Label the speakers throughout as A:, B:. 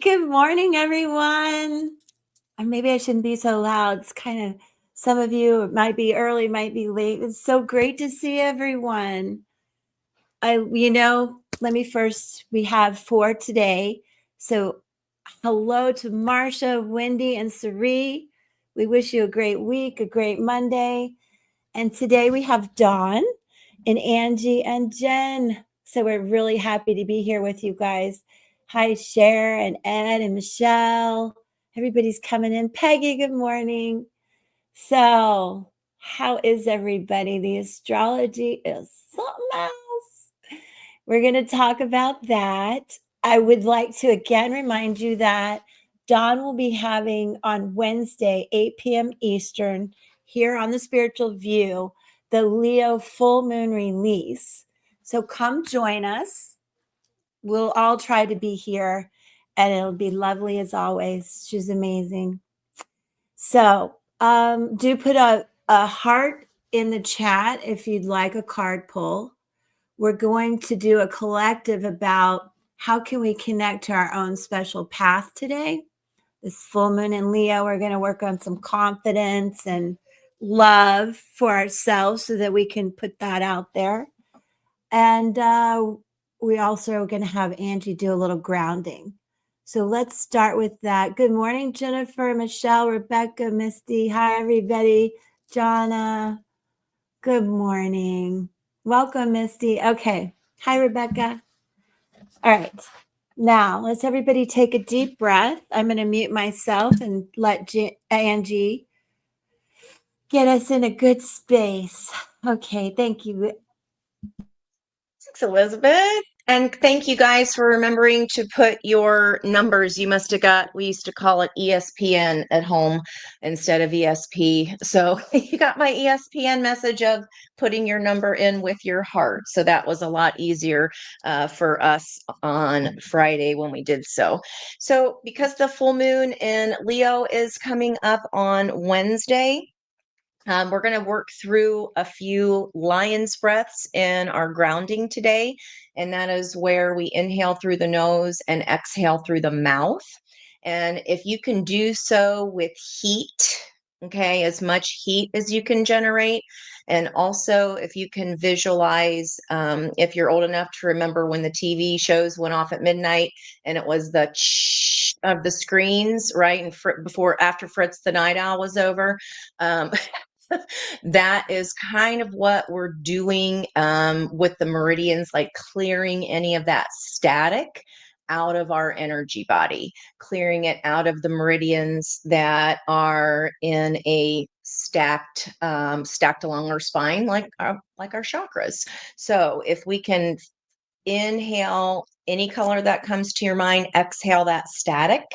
A: Good morning, everyone. Or maybe I shouldn't be so loud. It's kind of, some of you, it might be early, might be late. It's so great to see everyone. Let me first, we have 4 today. So hello to Marsha, Wendy, and Sari. We wish you a great week, a great Monday. And today we have Dawn and Angie and Jen. So we're really happy to be here with you guys. Hi, Cher and Ed and Michelle. Everybody's coming in. Peggy, good morning. So, how is everybody? The astrology is something else. We're going to talk about that. I would like to again remind you that Dawn will be having on Wednesday, 8 p.m. Eastern, here on the Spiritual View, the Leo full moon release. So come join us. We'll all try to be here, and it'll be lovely as always. She's amazing. So do put a heart in the chat if you'd like a card pull. We're going to do a collective about how can we connect to our own special path today. This full moon in Leo, we're going to work on some confidence and love for ourselves so that we can put that out there. And we also are going to have Angie do a little grounding. So let's start with that. Good morning, Jennifer, Michelle, Rebecca, Misty. Hi, everybody. Jonna. Good morning. Welcome, Misty. Okay. Hi, Rebecca. All right. Now, let's everybody take a deep breath. I'm going to mute myself and let Angie get us in a good space. Okay. Thank you.
B: Thanks, Elizabeth. And thank you guys for remembering to put your numbers. You must have got, we used to call it ESPN at home instead of ESP. So you got my ESPN message of putting your number in with your heart. So that was a lot easier for us on Friday when we did so. So because the full moon in Leo is coming up on Wednesday, we're going to work through a few lion's breaths in our grounding today. And that is where we inhale through the nose and exhale through the mouth. And if you can do so with heat, okay, as much heat as you can generate. And also, if you can visualize, if you're old enough to remember when the TV shows went off at midnight and it was the of the screens, right? And after Fritz the Night Owl was over. That is kind of what we're doing with the meridians, like clearing any of that static out of our energy body, clearing it out of the meridians that are in a stacked along our spine, like our chakras. So if we can inhale any color that comes to your mind, exhale that static,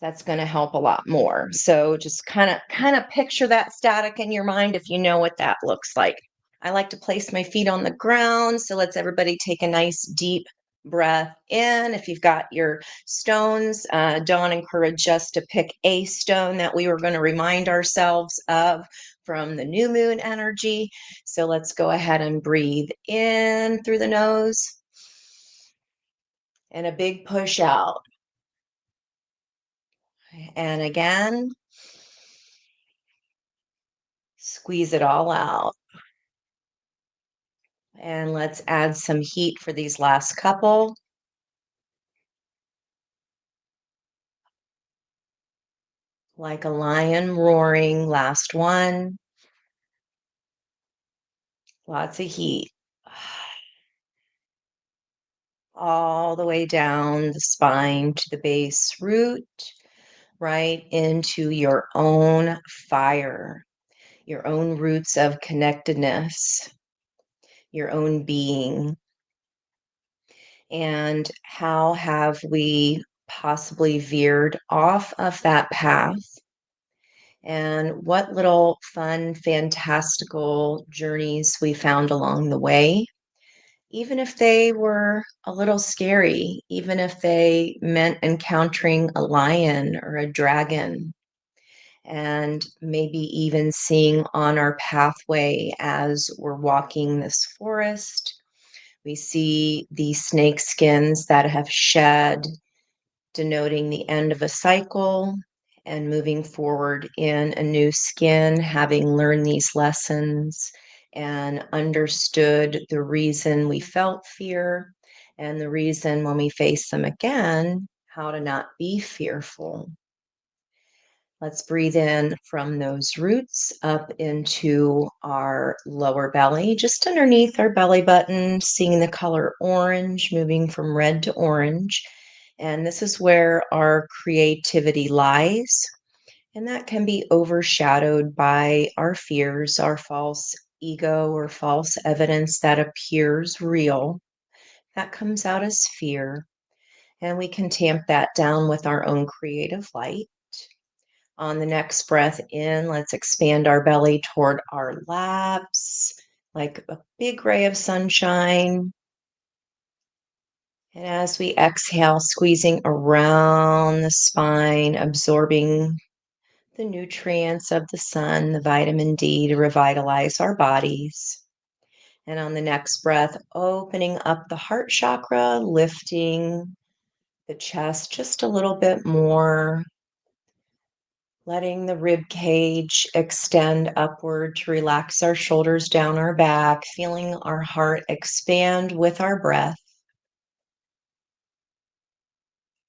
B: that's going to help a lot more. So just kind of picture that static in your mind if you know what that looks like. I like to place my feet on the ground. So let's everybody take a nice deep breath in. If you've got your stones, Dawn encouraged us to pick a stone that we were going to remind ourselves of from the new moon energy. So let's go ahead and breathe in through the nose and a big push out. And again, squeeze it all out. And let's add some heat for these last couple. Like a lion roaring, last one. Lots of heat. All the way down the spine to the base root, right into your own fire, your own roots of connectedness, your own being. And how have we possibly veered off of that path? And what little fun, fantastical journeys we found along the way, even if they were a little scary, even if they meant encountering a lion or a dragon, and maybe even seeing on our pathway as we're walking this forest. We see the snake skins that have shed denoting the end of a cycle and moving forward in a new skin, having learned these lessons and understood the reason we felt fear and the reason when we face them again, how to not be fearful. Let's breathe in from those roots up into our lower belly, just underneath our belly button, seeing the color orange, moving from red to orange. And this is where our creativity lies. And that can be overshadowed by our fears, our false ego, or false evidence that appears real. That comes out as fear. And we can tamp that down with our own creative light. On the next breath in, let's expand our belly toward our laps, like a big ray of sunshine. And as we exhale, squeezing around the spine, absorbing the nutrients of the sun, the vitamin D to revitalize our bodies. And on the next breath, opening up the heart chakra, lifting the chest just a little bit more, letting the rib cage extend upward to relax our shoulders down our back, feeling our heart expand with our breath.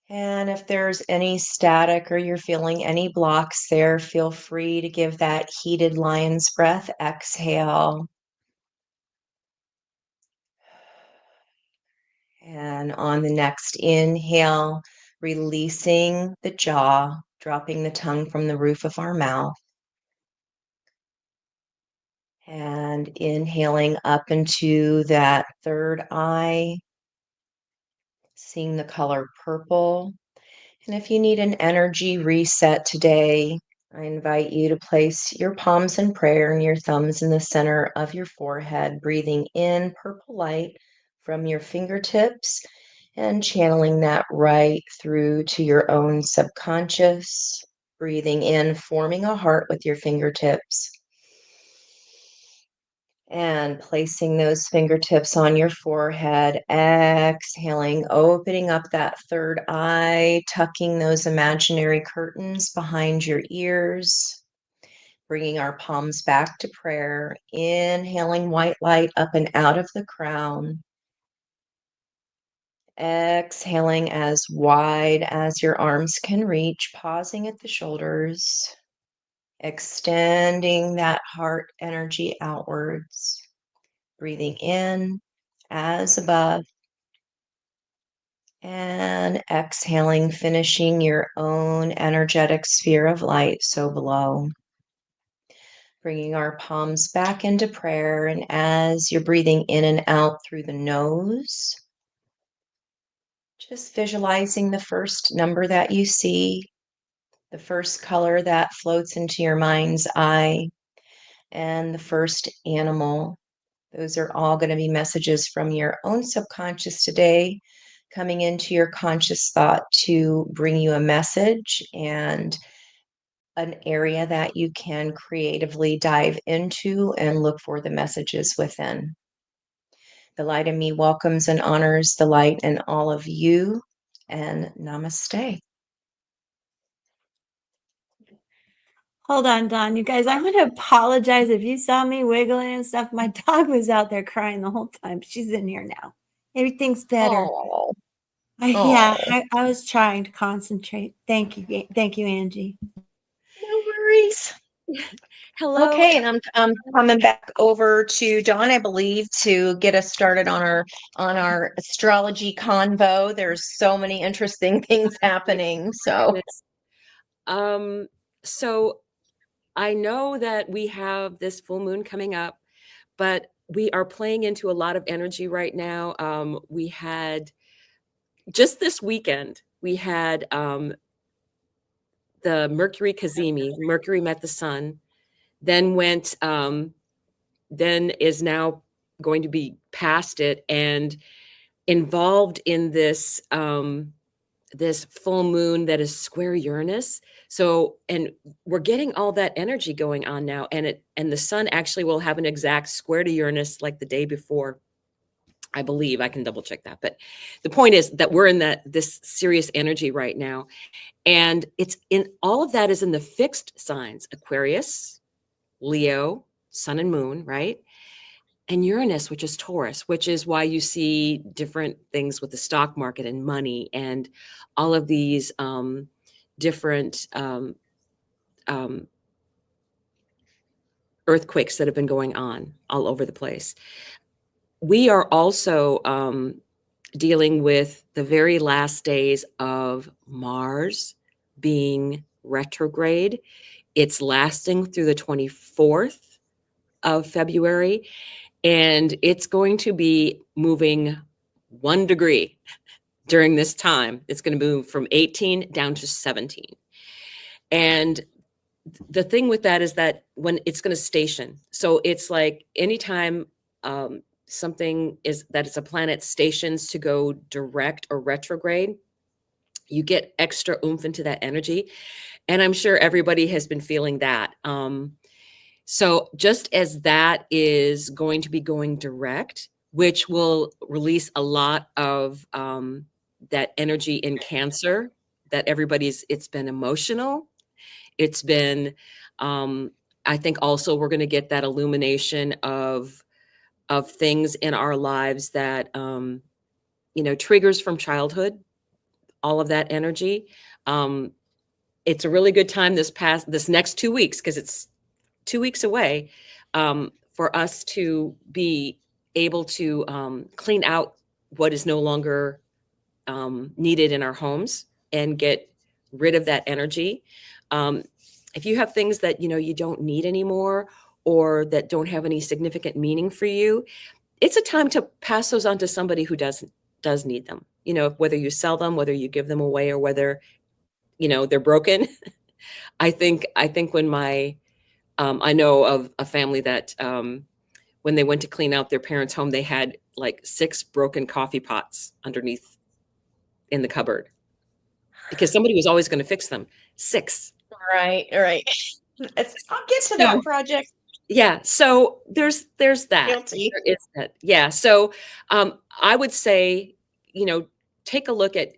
B: And if there's any static or you're feeling any blocks there, feel free to give that heated lion's breath. Exhale. And on the next inhale, releasing the jaw, dropping the tongue from the roof of our mouth. And inhaling up into that third eye, seeing the color purple. And if you need an energy reset today, I invite you to place your palms in prayer and your thumbs in the center of your forehead, breathing in purple light from your fingertips and channeling that right through to your own subconscious. Breathing in, forming a heart with your fingertips. And placing those fingertips on your forehead, exhaling, opening up that third eye, tucking those imaginary curtains behind your ears, bringing our palms back to prayer, inhaling white light up and out of the crown, exhaling as wide as your arms can reach, pausing at the shoulders, extending that heart energy outwards. Breathing in as above and exhaling, finishing your own energetic sphere of light so below. Bringing our palms back into prayer, and as you're breathing in and out through the nose, just visualizing the first number that you see, the first color that floats into your mind's eye, and the first animal. Those are all going to be messages from your own subconscious today, coming into your conscious thought to bring you a message and an area that you can creatively dive into and look for the messages within. The light in me welcomes and honors the light in all of you, and namaste.
A: Hold on, Dawn. You guys, I want to apologize if you saw me wiggling and stuff. My dog was out there crying the whole time. She's in here now. Everything's better.
B: Oh,
A: Yeah, I was trying to concentrate. Thank you. Thank you, Angie.
B: no worries.
C: Hello.
B: Okay, and I'm coming back over to Dawn, I believe, to get us started on our astrology convo. There's so many interesting things happening. So
C: So I know that we have this full moon coming up, but we are playing into a lot of energy right now. We had just this weekend, we had the Mercury Cazimi. Mercury met the sun, then then is now going to be past it and involved in this this full moon that is square Uranus. So, and we're getting all that energy going on now, and the sun actually will have an exact square to Uranus like the day before. I believe. I can double check that. But the point is that we're in this serious energy right now. And it's in all of that is in the fixed signs, Aquarius, Leo, Sun and Moon, right? And Uranus, which is Taurus, which is why you see different things with the stock market and money and all of these different earthquakes that have been going on all over the place. We are also dealing with the very last days of Mars being retrograde. It's lasting through the 24th of February, and it's going to be moving 1 degree during this time. It's going to move from 18 down to 17. And the thing with that is that when it's going to station, so it's like anytime something is that it's a planet stations to go direct or retrograde, you get extra oomph into that energy. And I'm sure everybody has been feeling that. So just as that is going to be going direct, which will release a lot of that energy in Cancer, that it's been emotional. It's been, I think also we're going to get that illumination of things in our lives that, triggers from childhood, all of that energy. It's a really good time this next 2 weeks, because it's 2 weeks away, for us to be able to clean out what is no longer needed in our homes and get rid of that energy. If you have things that you don't need anymore, or that don't have any significant meaning for you, it's a time to pass those on to somebody who does need them. Whether you sell them, whether you give them away, or whether they're broken. I think when I know of a family that when they went to clean out their parents' home, they had like 6 broken coffee pots underneath in the cupboard because somebody was always going to fix them. 6.
B: Right. I'll get to that project.
C: Yeah. So there's that.
B: Guilty.
C: There is that. Yeah. So I would say, take a look at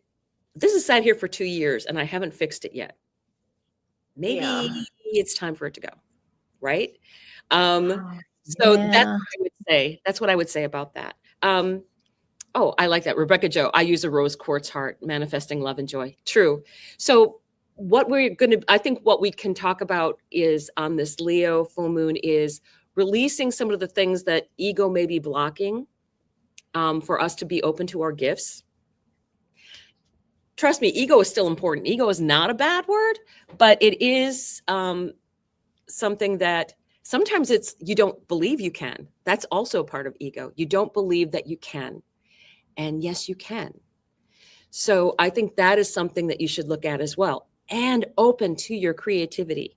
C: this. Is sat here for 2 years and I haven't fixed it yet. Maybe it's time for it to go. Right. So that's what I would say. That's what I would say about that. Oh, I like that. Rebecca Jo, I use a rose quartz heart, manifesting love and joy. True. So I think what we can talk about is on this Leo full moon is releasing some of the things that ego may be blocking for us to be open to our gifts. Trust me, ego is still important. Ego is not a bad word, but it is something that sometimes you don't believe you can. That's also part of ego. You don't believe that you can. And yes, you can. So I think that is something that you should look at as well. And open to your creativity.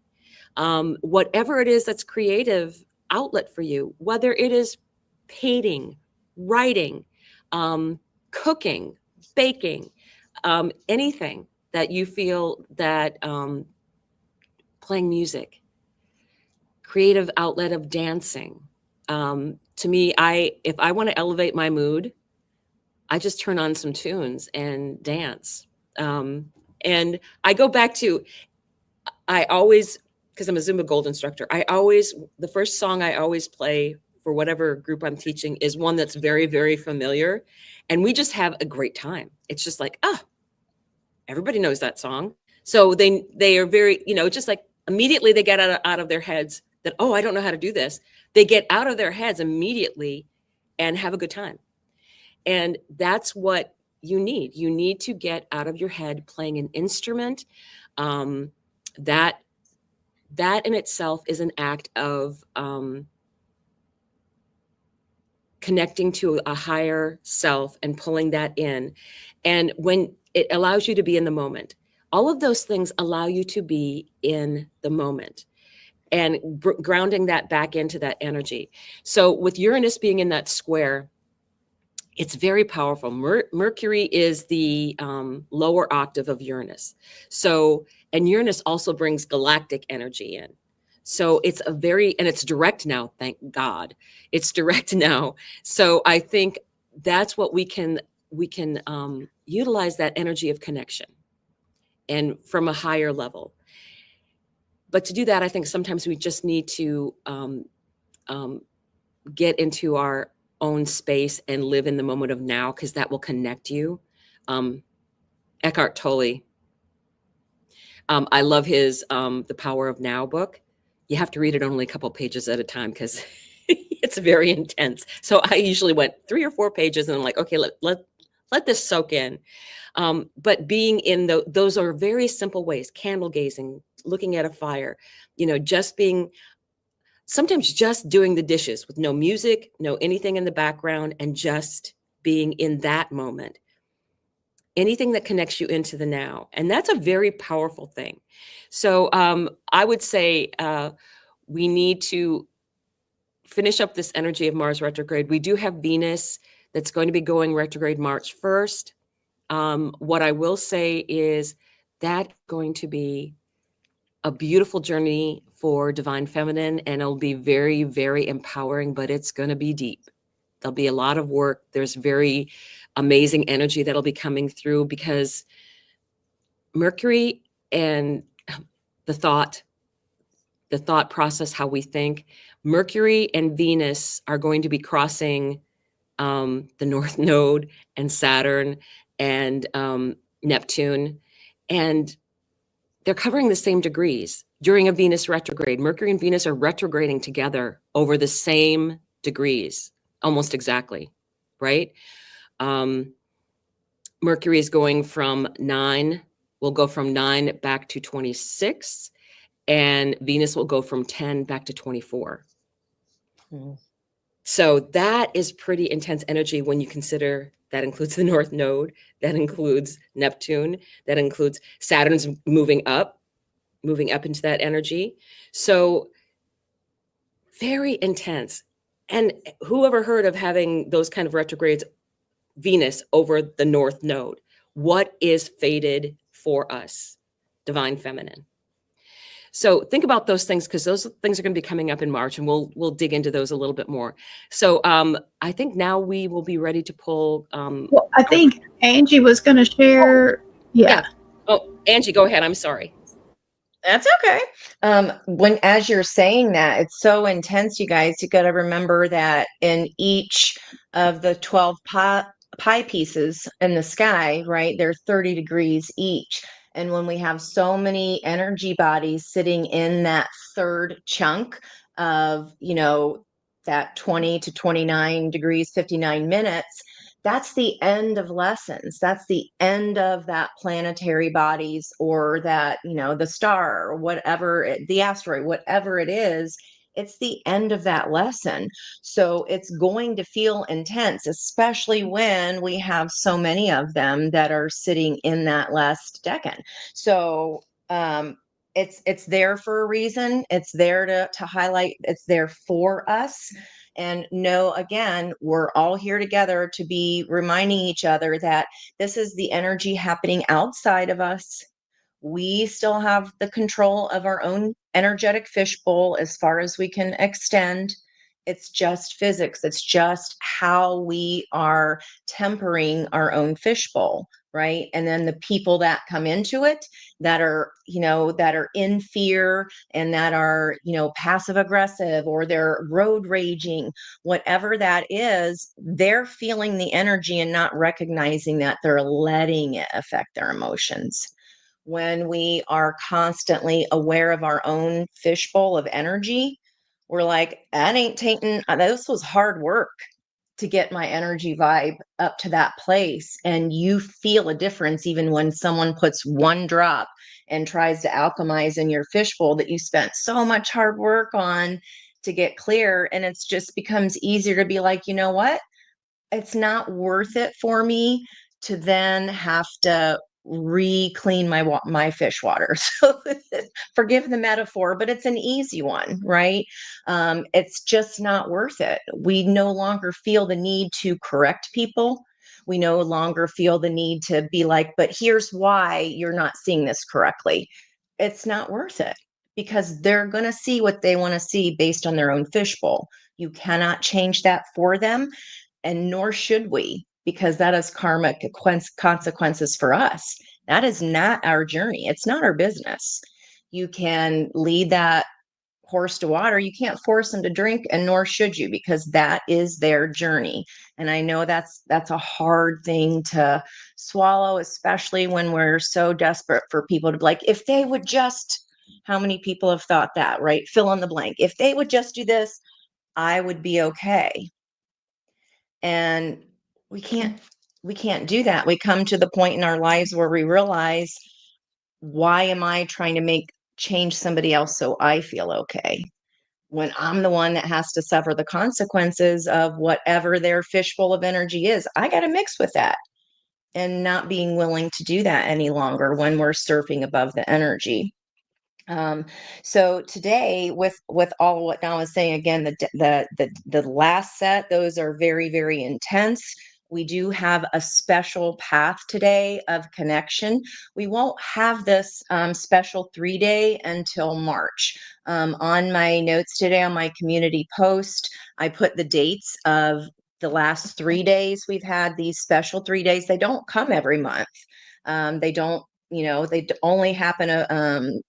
C: Whatever it is that's creative outlet for you, whether it is painting, writing, cooking, baking, anything that you feel that playing music, creative outlet of dancing. To me, if I want to elevate my mood, I just turn on some tunes and dance. And I go back to, because I'm a Zumba Gold instructor, the first song I always play for whatever group I'm teaching is one that's very, very familiar. And we just have a great time. It's just like, everybody knows that song. So they are very, just like immediately they get out of their heads that, I don't know how to do this. They get out of their heads immediately and have a good time. And that's what you need. You need to get out of your head playing an instrument. That in itself is an act of connecting to a higher self and pulling that in. And when it allows you to be in the moment, all of those things allow you to be in the moment and grounding that back into that energy. So with Uranus being in that square, it's very powerful. Mercury is the lower octave of Uranus. And Uranus also brings galactic energy in. So it's and it's direct now, thank God. It's direct now. So I think that's what we can utilize, that energy of connection and from a higher level. But to do that, I think sometimes we just need to get into our own space and live in the moment of now, because that will connect you. Eckhart Tolle, I love his The Power of Now book. You have to read it only a couple pages at a time because it's very intense. So I usually went 3 or 4 pages and I'm like, okay, let this soak in. But being in those are very simple ways: candle gazing, looking at a fire, just being, sometimes just doing the dishes with no music, no anything in the background, and just being in that moment. Anything that connects you into the now. And that's a very powerful thing. So I would say we need to finish up this energy of Mars retrograde. We do have Venus that's going to be going retrograde March 1st. What I will say is that's going to be a beautiful journey for Divine Feminine, and it'll be very, very empowering, but it's going to be deep. There'll be a lot of work. There's very amazing energy that'll be coming through, because Mercury and the thought process, how we think, Mercury and Venus are going to be crossing the North Node and Saturn and Neptune, and they're covering the same degrees during a Venus retrograde. Mercury and Venus are retrograding together over the same degrees, almost exactly, right? Mercury is going from 9, will go from 9 back to 26, and Venus will go from 10 back to 24. So that is pretty intense energy when you consider that includes the North Node, that includes Neptune, that includes Saturn's moving up into that energy. So very intense. And who ever heard of having those kind of retrogrades, Venus over the North Node? What is fated for us, Divine Feminine? So think about those things, because those things are going to be coming up in March, and we'll dig into those a little bit more. So I think now we will be ready to pull.
D: Well, I think Angie was going to share. Yeah.
C: Oh, Angie, go ahead. I'm sorry.
B: That's okay. As you're saying that, it's so intense, you guys. You got to remember that in each of the 12 pie pieces in the sky, right? They're 30 degrees each. And when we have so many energy bodies sitting in that third chunk of, that 20 to 29 degrees, 59 minutes, that's the end of lessons. That's the end of that planetary bodies, or that, the star, or whatever, the asteroid, whatever it is. It's the end of that lesson. So it's going to feel intense, especially when we have so many of them that are sitting in that last decan. So it's there for a reason. It's there to highlight. It's there for us. And know, again, we're all here together to be reminding each other that this is the energy happening outside of us. We still have the control of our own energetic fishbowl as far as we can extend. It's just physics. It's just how we are tempering our own fishbowl, right? And then the people that come into it that are, that are in fear, and that are, passive aggressive, or they're road raging, whatever that is, they're feeling the energy and not recognizing that they're letting it affect their emotions. When we are constantly aware of our own fishbowl of energy, we're like, that ain't taking, this was hard work to get my energy vibe up to that place. And you feel a difference even when someone puts one drop and tries to alchemize in your fishbowl that you spent so much hard work on to get clear. And it's just becomes easier to be like, you know what? It's not worth it for me to then have to re-clean my fish water. So forgive the metaphor, but it's an easy one, right? It's just not worth it. We no longer feel the need to correct people. We no longer feel the need to be like, but here's why you're not seeing this correctly. It's not worth it, because they're going to see what they want to see based on their own fishbowl. You cannot change that for them. and nor should we, because that is karmic consequences for us. That is not our journey. It's not our business. You can lead that horse to water. You can't force them to drink, and nor should you, because that is their journey. And I know that's a hard thing to swallow, especially when we're so desperate for people to be like, if they would just, how many people have thought that, right? Fill in the blank. If they would just do this, I would be okay. And we can't do that. We come to the point in our lives where we realize, why am I trying to change somebody else so I feel okay, when I'm the one that has to suffer the consequences of whatever their fishbowl of energy is? I got to mix with that, and not being willing to do that any longer when we're surfing above the energy. So today, with all what Don was saying, again, the last set, those are very, very intense. We do have a special path today of connection. We won't have this special 3-day until March. On my notes today, on my community post, I put the dates of the last 3 days we've had these special 3 days. They don't come every month. They don't, they only happen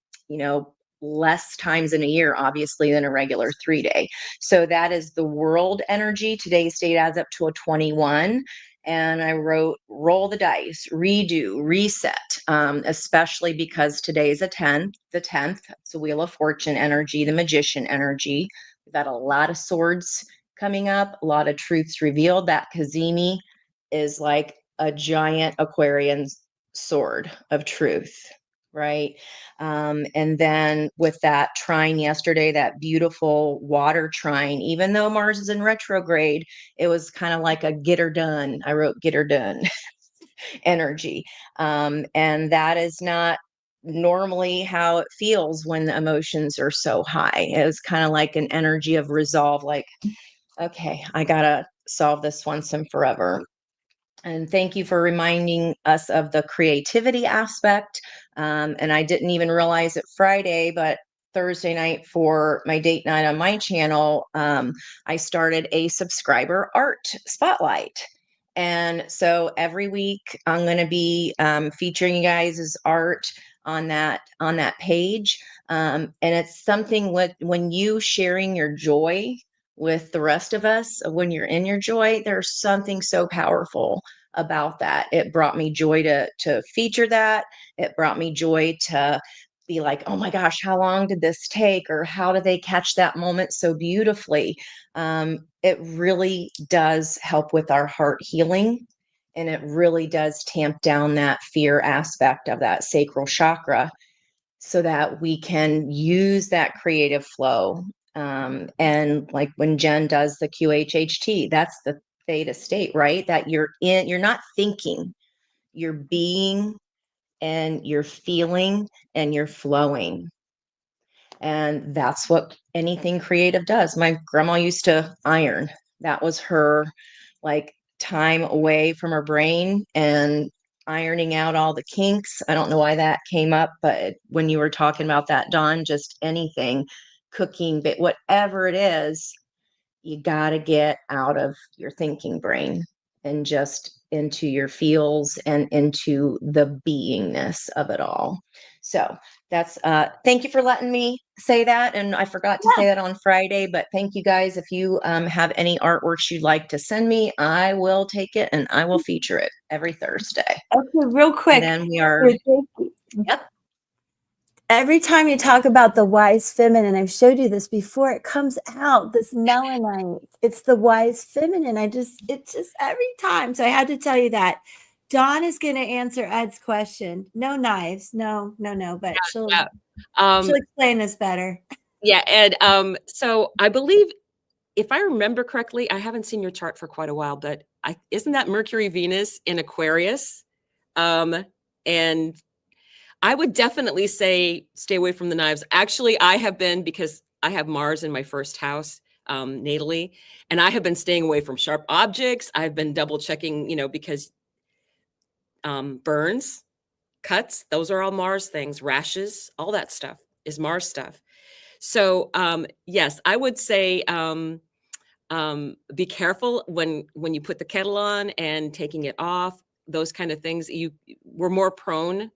B: less times in a year, obviously, than a regular 3-day. So that is the world energy. Today's date adds up to a 21. And I wrote, roll the dice, redo, reset, especially because today is the 10th. It's the Wheel of Fortune energy, the Magician energy. We've got a lot of swords coming up, a lot of truths revealed. That Kazemi is like a giant Aquarian sword of truth, right? And then with that trine yesterday, that beautiful water trine, even though Mars is in retrograde, it was kind of like a get her done. I wrote get her done energy. And that is not normally how it feels when the emotions are so high. It was kind of like an energy of resolve, like, okay, I gotta solve this once and forever. And thank you for reminding us of the creativity aspect. And I didn't even realize it Friday, but Thursday night for my date night on my channel, I started a subscriber art spotlight. And so every week I'm going to be featuring you guys' art on that page. And it's something when you sharing your joy with the rest of us, when you're in your joy, there's something so powerful about that. It brought me joy to feature that. It brought me joy to be like, oh my gosh, how long did this take? Or how did they catch that moment so beautifully? It really does help with our heart healing. And it really does tamp down that fear aspect of that sacral chakra, so that we can use that creative flow. And like when Jen does the QHHT, that's the theta state, right? That you're not thinking, you're being, and you're feeling, and you're flowing. And that's what anything creative does. My grandma used to iron. That was her like time away from her brain and ironing out all the kinks. I don't know why that came up, but when you were talking about that, Dawn, just anything, cooking, but whatever it is, you got to get out of your thinking brain and just into your feels and into the beingness of it all. So that's thank you for letting me say that. And I forgot to say that on Friday, but thank you guys. If you have any artworks you'd like to send me, I will take it and I will feature it every Thursday.
A: Okay, real quick.
B: And then we are, yep.
A: Every time you talk about the wise feminine, I've showed you this before, it comes out, this melanite. It's the wise feminine. It's just every time. So I had to tell you that. Dawn is going to answer Ed's question. No knives. No, but she'll explain this better.
C: Yeah, Ed. So I believe, if I remember correctly, I haven't seen your chart for quite a while, but isn't that Mercury, Venus in Aquarius? And I would definitely say stay away from the knives. Actually, I have been, because I have Mars in my first house natally, and I have been staying away from sharp objects. I've been double checking, because burns, cuts, those are all Mars things, rashes, all that stuff is Mars stuff. So yes, I would say Be careful when you put the kettle on and taking it off, those kind of things. We're more prone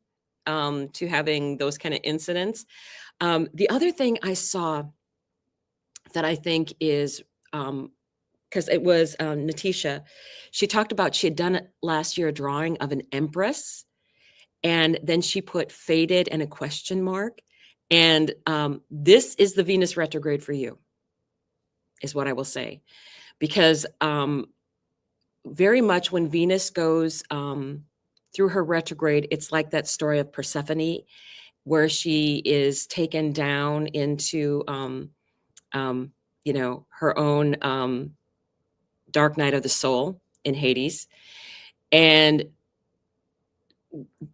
C: to having those kind of incidents. The other thing I saw that I think is, because it was Natisha, she talked about she had done it last year, a drawing of an Empress, and then she put faded and a question mark. And this is the Venus retrograde for you, is what I will say. Because very much when Venus goes through her retrograde, it's like that story of Persephone, where she is taken down into, her own dark night of the soul in Hades. And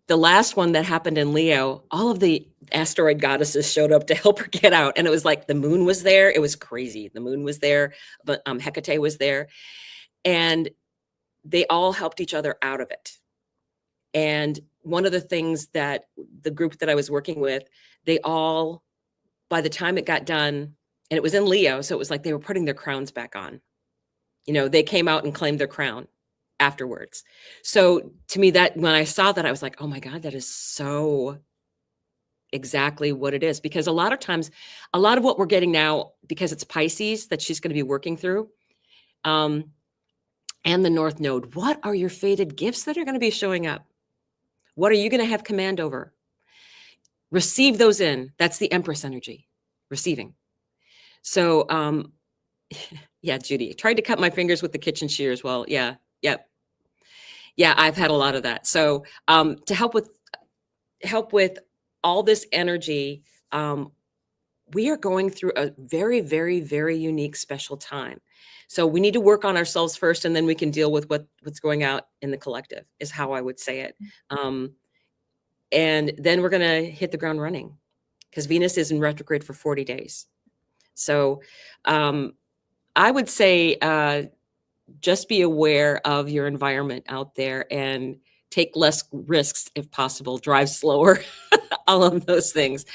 C: the last one that happened in Leo, all of the asteroid goddesses showed up to help her get out. And it was like the moon was there. It was crazy. The moon was there, but Hecate was there. And they all helped each other out of it. And one of the things that the group that I was working with, they all, by the time it got done, and it was in Leo, so it was like they were putting their crowns back on. They came out and claimed their crown afterwards. So to me, that when I saw that, I was like, oh my God, that is so exactly what it is. Because a lot of times, a lot of what we're getting now, because it's Pisces that she's going to be working through, and the North Node, what are your fated gifts that are going to be showing up? What are you going to have command over? Receive those in. That's the Empress energy, receiving. So, yeah, Judy, tried to cut my fingers with the kitchen shears. Well, yeah, yep. Yeah, I've had a lot of that. So to help with all this energy, we are going through a very, very, very unique, special time. So we need to work on ourselves first, and then we can deal with what's going out in the collective, is how I would say it. And then we're going to hit the ground running, because Venus is in retrograde for 40 days. So I would say just be aware of your environment out there and take less risks if possible, drive slower, all of those things,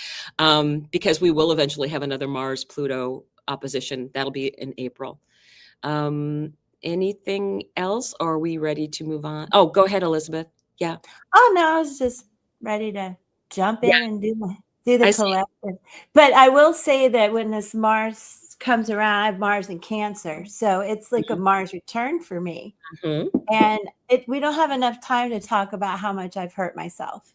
C: because we will eventually have another Mars-Pluto opposition. That'll be in April. Anything else? Or are we ready to move on? Oh, go ahead, Elizabeth. Yeah.
A: Oh, no, I was just ready to jump in and do the collective. But I will say that when this Mars comes around, I have Mars in Cancer. So it's like a Mars return for me. And we don't have enough time to talk about how much I've hurt myself.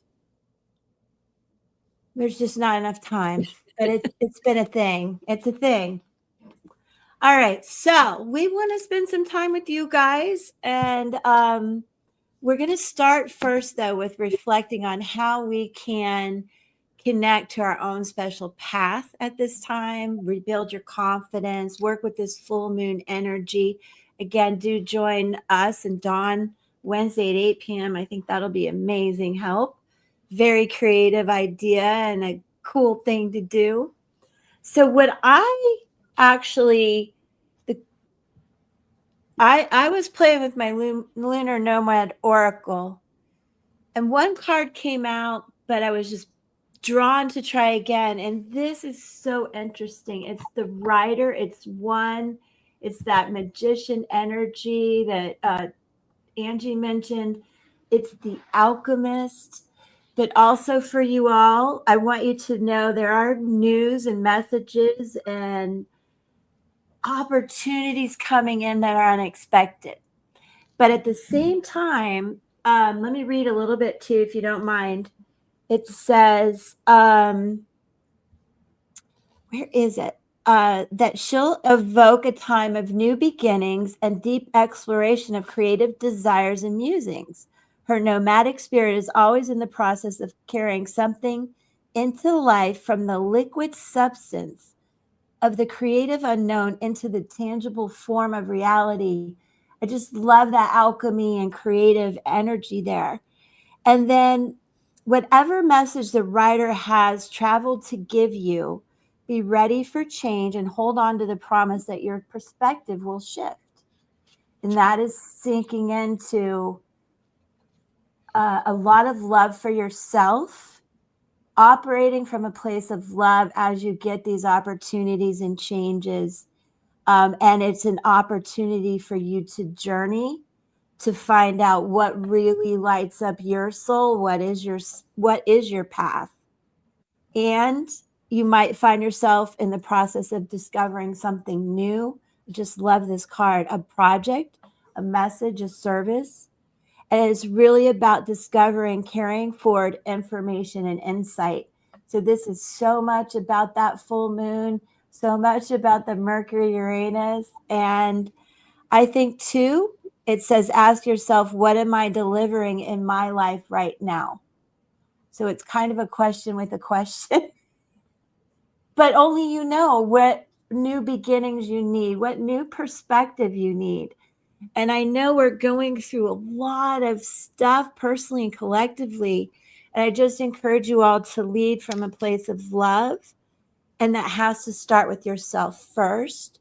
A: There's just not enough time. But it's been a thing. It's a thing. All right. So we want to spend some time with you guys. And we're going to start first, though, with reflecting on how we can connect to our own special path at this time, rebuild your confidence, work with this full moon energy. Again, do join us and Dawn Wednesday at 8 p.m. I think that'll be amazing help. Very creative idea and a cool thing to do. So what I actually, I was playing with my Lunar Nomad Oracle, and one card came out, but I was just drawn to try again. And this is so interesting. It's the Rider. It's that magician energy that Angie mentioned. It's the Alchemist. But also for you all, I want you to know there are news and messages and opportunities coming in that are unexpected. But at the same time, let me read a little bit too, if you don't mind. It says, where is it? That she'll evoke a time of new beginnings and deep exploration of creative desires and musings. Her nomadic spirit is always in the process of carrying something into life from the liquid substance of the creative unknown into the tangible form of reality. I just love that alchemy and creative energy there. And then whatever message the writer has traveled to give you, be ready for change and hold on to the promise that your perspective will shift. And that is sinking into a lot of love for yourself, operating from a place of love as you get these opportunities and changes. And it's an opportunity for you to journey, to find out what really lights up your soul, what is your path. And you might find yourself in the process of discovering something new. I just love this card, a project, a message, a service. And it's really about discovering, carrying forward information and insight. So this is so much about that full moon, so much about the Mercury Uranus. And I think too, it says, ask yourself, what am I delivering in my life right now? So it's kind of a question with a question. But only you know what new beginnings you need, what new perspective you need. And I know we're going through a lot of stuff personally and collectively. And I just encourage you all to lead from a place of love. And that has to start with yourself first,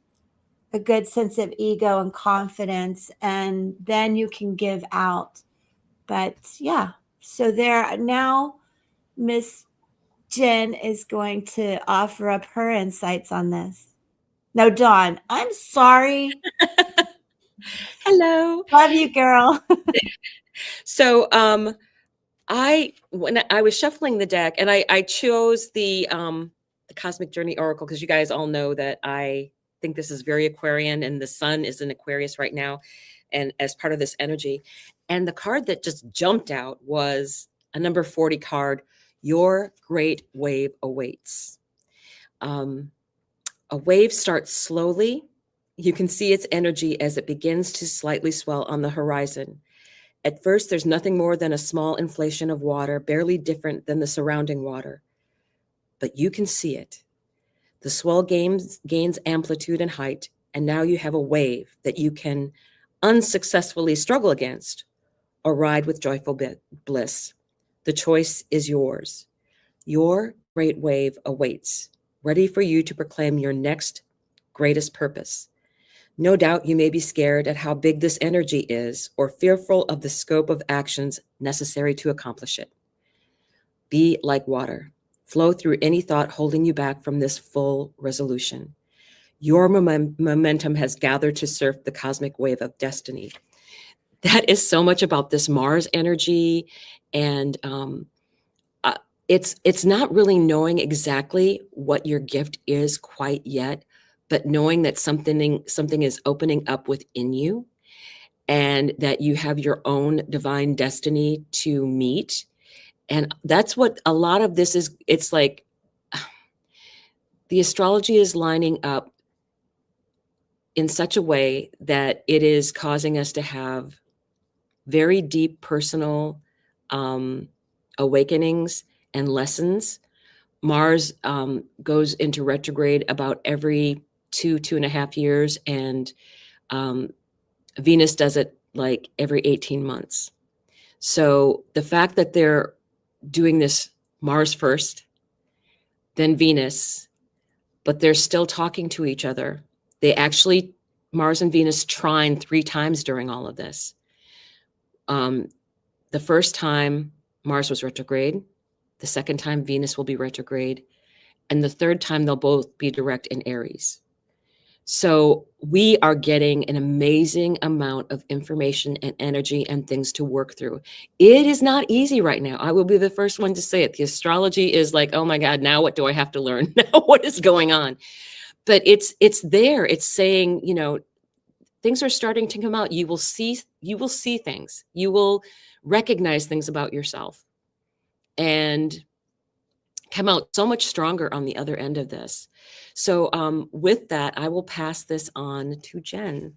A: a good sense of ego and confidence. And then you can give out. But yeah, so there now, Miss Jen is going to offer up her insights on this. No, Dawn, I'm sorry.
C: Hello.
A: Love you, girl.
C: So when I was shuffling the deck, and I chose the Cosmic Journey Oracle, because you guys all know that I think this is very Aquarian, and the sun is in Aquarius right now, and as part of this energy. And the card that just jumped out was a number 40 card. Your great wave awaits. A wave starts slowly. You can see its energy as it begins to slightly swell on the horizon. At first, there's nothing more than a small inflation of water, barely different than the surrounding water. But you can see it. The swell gains amplitude and height, and now you have a wave that you can unsuccessfully struggle against or ride with joyful bliss. The choice is yours. Your great wave awaits, ready for you to proclaim your next greatest purpose. No doubt you may be scared at how big this energy is, or fearful of the scope of actions necessary to accomplish it. Be like water. Flow through any thought holding you back from this full resolution. Your momentum has gathered to surf the cosmic wave of destiny. That is so much about this Mars energy, and it's not really knowing exactly what your gift is quite yet, but knowing that something is opening up within you, and that you have your own divine destiny to meet. And that's what a lot of this is. It's like the astrology is lining up in such a way that it is causing us to have very deep personal awakenings and lessons. Mars goes into retrograde about every 2.5 years, and Venus does it like every 18 months. So the fact that they're doing this Mars first, then Venus, but they're still talking to each other. They actually, Mars and Venus trine 3 times during all of this. The first time Mars was retrograde, the second time Venus will be retrograde, and the third time they'll both be direct in Aries. So we are getting an amazing amount of information and energy and things to work through. It is not easy right now. I will be the first one to say it. The astrology is like, oh my God, now what do I have to learn? Now what is going on? But it's there. It's saying, things are starting to come out. You will see things. You will recognize things about yourself and come out so much stronger on the other end of this. So with that, I will pass this on to Jen.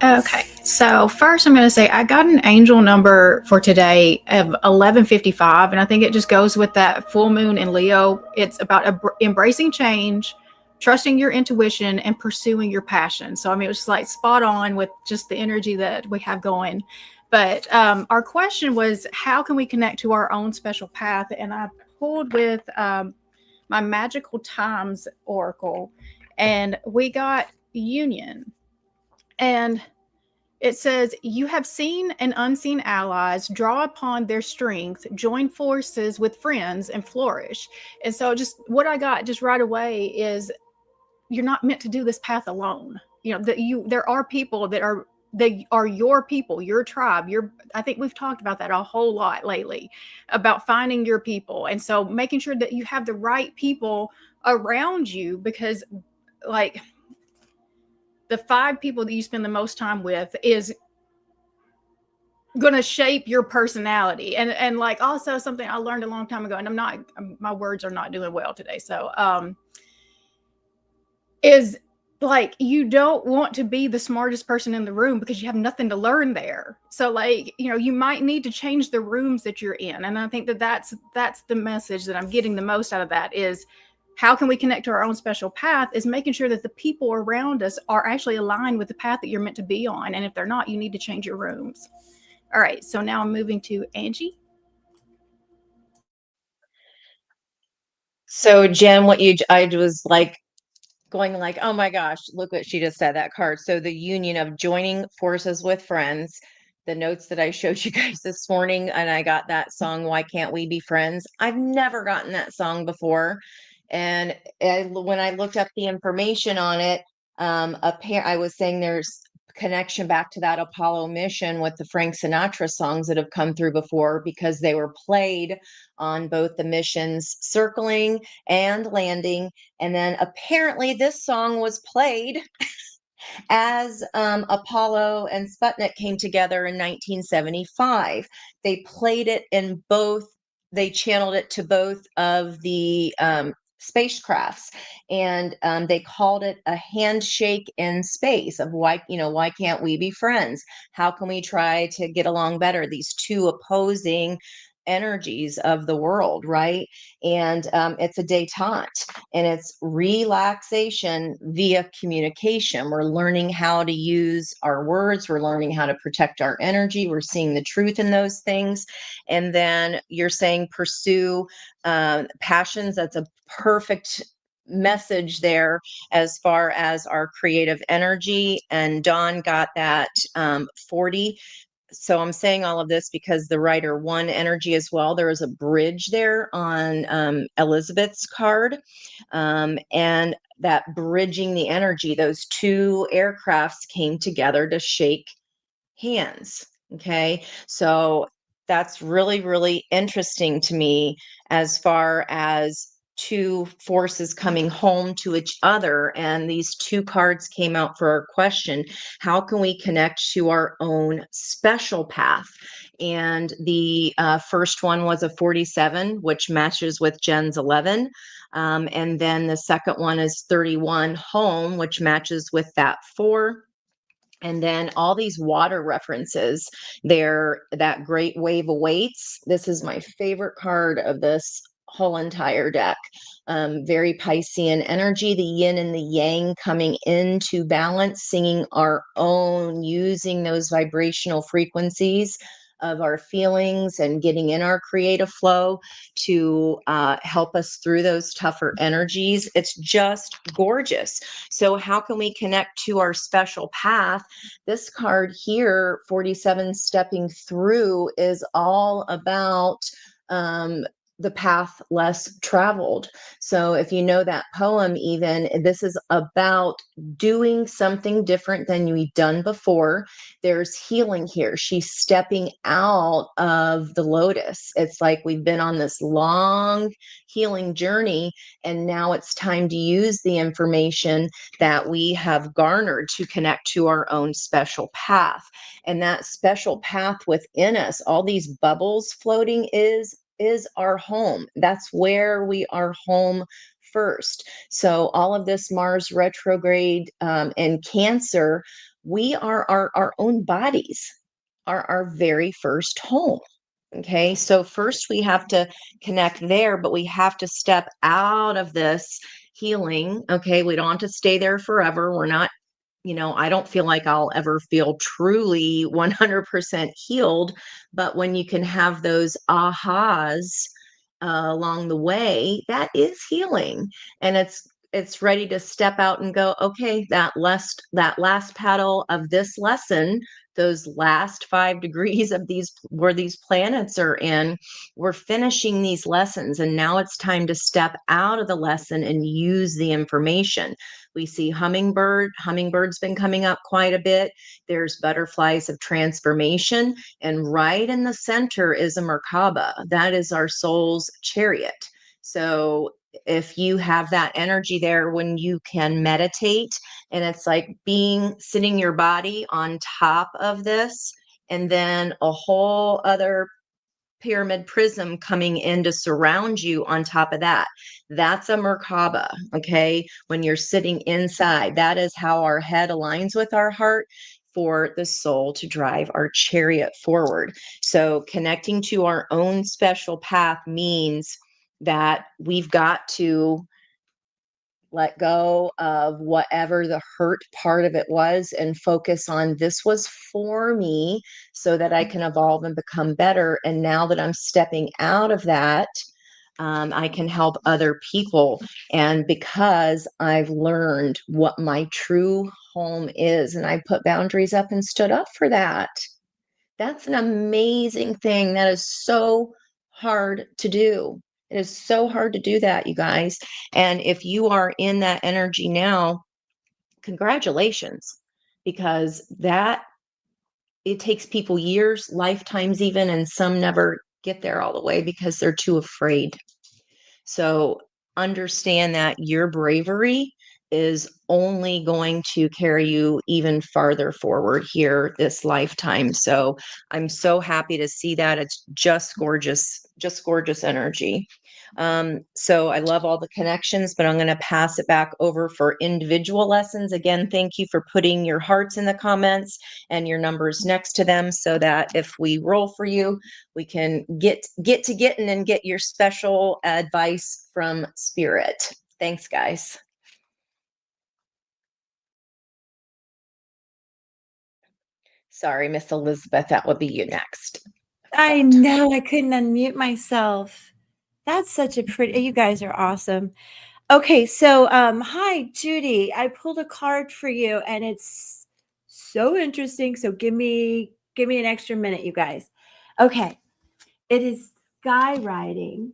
D: Okay, so first I'm going to say I got an angel number for today of 1155, and I think it just goes with that full moon in Leo. It's about embracing change, trusting your intuition, and pursuing your passion. So I mean, it was just like spot on with just the energy that we have going. But our question was, how can we connect to our own special path? And I pulled with my Magical Times Oracle, and we got union. And It says, you have seen and unseen allies draw upon their strength, join forces with friends, and flourish. And so just what I got just right away is you're not meant to do this path alone. You know, that there are people they are your people, your tribe. I think we've talked about that a whole lot lately, about finding your people. And so making sure that you have the right people around you, because like the 5 people that you spend the most time with is going to shape your personality. And like also something I learned a long time ago, and my words are not doing well today. So, is like, you don't want to be the smartest person in the room because you have nothing to learn there. So like, you know, you might need to change the rooms that you're in. And I think that's the message that I'm getting the most out of that is, how can we connect to our own special path is making sure that the people around us are actually aligned with the path that you're meant to be on. And if they're not, you need to change your rooms. All right. So now I'm moving to Angie.
B: So Jen, I was like going like, oh my gosh, look what she just said, that card. So the union of joining forces with friends, the notes that I showed you guys this morning, and I got that song, Why Can't We Be Friends? I've never gotten that song before. And when I looked up the information on it, I was saying there's connection back to that Apollo mission with the Frank Sinatra songs that have come through before, because they were played on both the missions circling and landing. And then apparently this song was played as Apollo and Sputnik came together in 1975. They played it in both, they channeled it to both of the spacecrafts, and they called it a handshake in space of why can't we be friends? How can we try to get along better? These two opposing energies of the world, right? And it's a detente, and it's relaxation via communication. We're learning how to use our words. We're learning how to protect our energy. We're seeing the truth in those things. And then you're saying pursue passions. That's a perfect message there as far as our creative energy. And Dawn got that 40. So I'm saying all of this because the writer one energy as well. There is a bridge there on Elizabeth's card, and that bridging the energy, those two aircrafts came together to shake hands. Okay, so that's really, really interesting to me as far as two forces coming home to each other. And these two cards came out for our question: how can we connect to our own special path? And the first one was a 47, which matches with Jen's 11. And then the second one is 31, home, which matches with that 4. And then all these water references there, that great wave awaits. This is my favorite card of this whole entire deck. Very Piscean energy, the yin and the yang coming into balance, singing our own, using those vibrational frequencies of our feelings and getting in our creative flow to help us through those tougher energies. It's just gorgeous. So how can we connect to our special path? This card here, 47, stepping through, is all about the path less traveled. So if you know that poem, even, this is about doing something different than we've done before. There's healing here. She's stepping out of the lotus. It's like we've been on this long healing journey, and now it's time to use the information that we have garnered to connect to our own special path. And that special path within us, all these bubbles floating, is our home. That's where we are home first. So all of this Mars retrograde and Cancer, we are our own bodies, are our very first home. Okay, so first we have to connect there, but we have to step out of this healing. Okay, we don't have to stay there forever. We're not, I don't feel like I'll ever feel truly 100% healed, but when you can have those ahas along the way, that is healing. And it's ready to step out and go, okay, that last paddle of this lesson, those last 5 degrees of these where these planets are in, we're finishing these lessons, and now it's time to step out of the lesson and use the information. We see hummingbird's been coming up quite a bit. There's butterflies of transformation, and right in the center is a Merkaba. That is our soul's chariot. So if you have that energy there, when you can meditate, and it's like sitting your body on top of this, and then a whole other pyramid prism coming in to surround you on top of that. That's a Merkaba. Okay. When you're sitting inside, that is how our head aligns with our heart for the soul to drive our chariot forward. So connecting to our own special path means that we've got to let go of whatever the hurt part of it was and focus on, this was for me so that I can evolve and become better. And now that I'm stepping out of that, I can help other people. And because I've learned what my true home is, and I put boundaries up and stood up for that. That's an amazing thing. That is so hard to do. It is so hard to do that, you guys. And if you are in that energy now, congratulations, because it takes people years, lifetimes even, and some never get there all the way because they're too afraid. So understand that your bravery is only going to carry you even farther forward here this lifetime. So I'm so happy to see that. It's just gorgeous energy. So I love all the connections, but I'm going to pass it back over for individual lessons. Again, thank you for putting your hearts in the comments and your numbers next to them, so that if we roll for you, we can get to getting and get your special advice from spirit. Thanks, guys. Sorry, Miss Elizabeth, that would be you next.
A: I know I couldn't unmute myself. That's such a pretty, you guys are awesome. Okay, so hi Judy. I pulled a card for you and it's so interesting. So give me an extra minute, you guys. Okay. It is sky riding.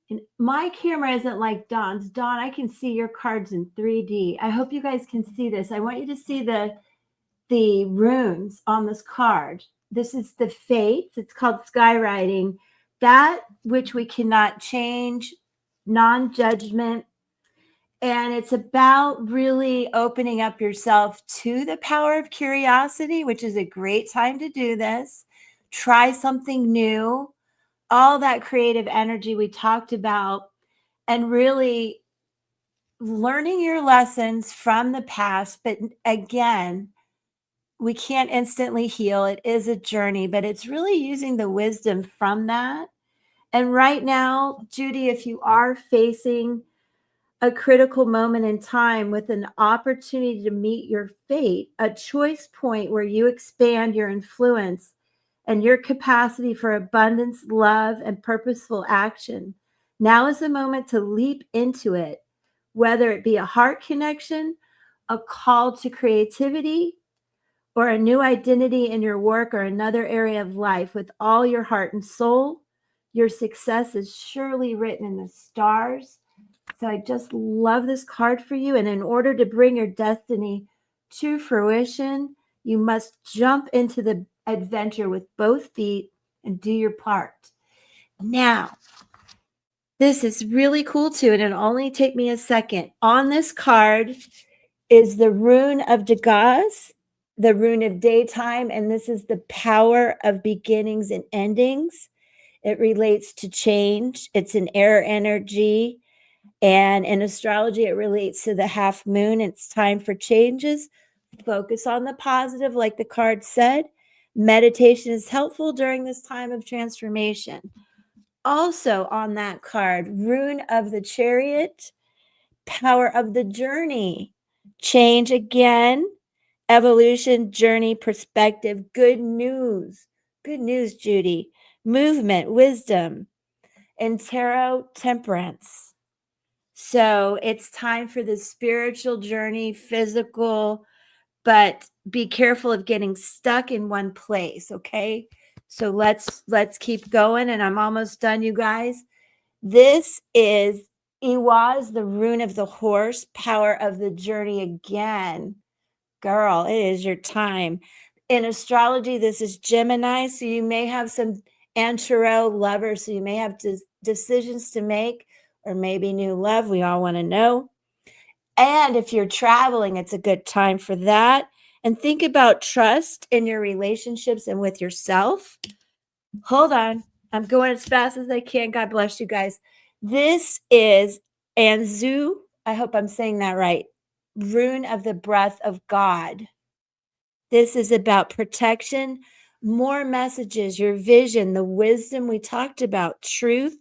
A: And my camera isn't like Dawn's. Dawn, I can see your cards in 3D. I hope you guys can see this. I want you to see the runes on this card. This is the fates. It's called sky riding. That which we cannot change, non-judgment. And it's about really opening up yourself to the power of curiosity, which is a great time to do this. Try something new, all that creative energy we talked about, and really learning your lessons from the past. But again, we can't instantly heal. It is a journey, but it's really using the wisdom from that. And right now, Judy, if you are facing a critical moment in time with an opportunity to meet your fate, a choice point where you expand your influence and your capacity for abundance, love, and purposeful action, now is the moment to leap into it, whether it be a heart connection, a call to creativity, or a new identity in your work or another area of life. With all your heart and soul, your success is surely written in the stars. So I just love this card for you. And in order to bring your destiny to fruition, you must jump into the adventure with both feet and do your part. Now, this is really cool too, and it'll only take me a second. On this card is the rune of Degas, the rune of daytime, and this is the power of beginnings and endings. It relates to change. It's an air energy. And in astrology, it relates to the half moon. It's time for changes. Focus on the positive, like the card said. Meditation is helpful during this time of transformation. Also on that card, rune of the chariot, power of the journey, change again, evolution, journey, perspective, good news. Good news, Judy. Movement, wisdom, and tarot, temperance. So it's time for the spiritual journey, physical, but be careful of getting stuck in one place. Okay. So let's keep going. And I'm almost done, you guys. This is Iwaz, the rune of the horse, power of the journey again. Girl, it is your time. In astrology, this is Gemini. So you may have some Antero lovers. So you may have decisions to make, or maybe new love. We all want to know. And if you're traveling, it's a good time for that. And think about trust in your relationships and with yourself. Hold on. I'm going as fast as I can. God bless you guys. This is Anzu. I hope I'm saying that right. Rune of the breath of God. This is about protection, more messages, your vision, the wisdom we talked about, truth,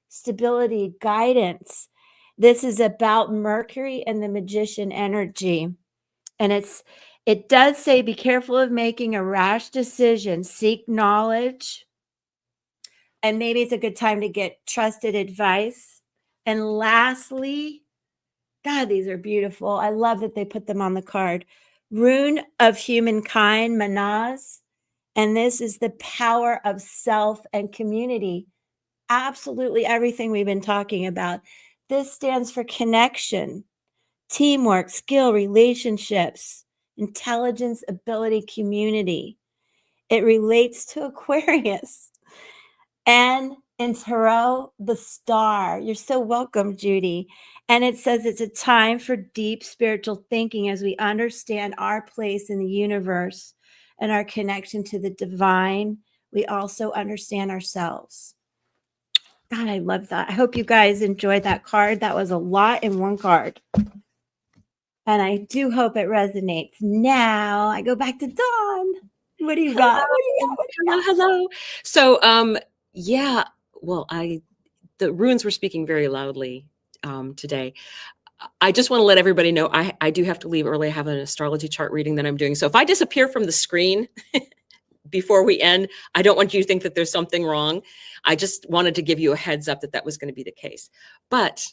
A: stability, guidance. This is about Mercury and the magician energy. And it does say, be careful of making a rash decision, seek knowledge. And maybe it's a good time to get trusted advice. And lastly, God, these are beautiful. I love that they put them on the card. Rune of humankind, Manaz. And this is the power of self and community. Absolutely everything we've been talking about. This stands for connection, teamwork, skill, relationships, intelligence, ability, community. It relates to Aquarius. And in Tarot, the star. You're so welcome, Judy. And it says it's a time for deep spiritual thinking as we understand our place in the universe and our connection to the divine. We also understand ourselves. God, I love that. I hope you guys enjoyed that card. That was a lot in one card. And I do hope it resonates. Now I go back to Dawn. What do you got?
C: Hello. So, yeah, well, the runes were speaking very loudly today. I just want to let everybody know I do have to leave early. I have an astrology chart reading that I'm doing. So if I disappear from the screen before we end, I don't want you to think that there's something wrong. I just wanted to give you a heads up that that was going to be the case. But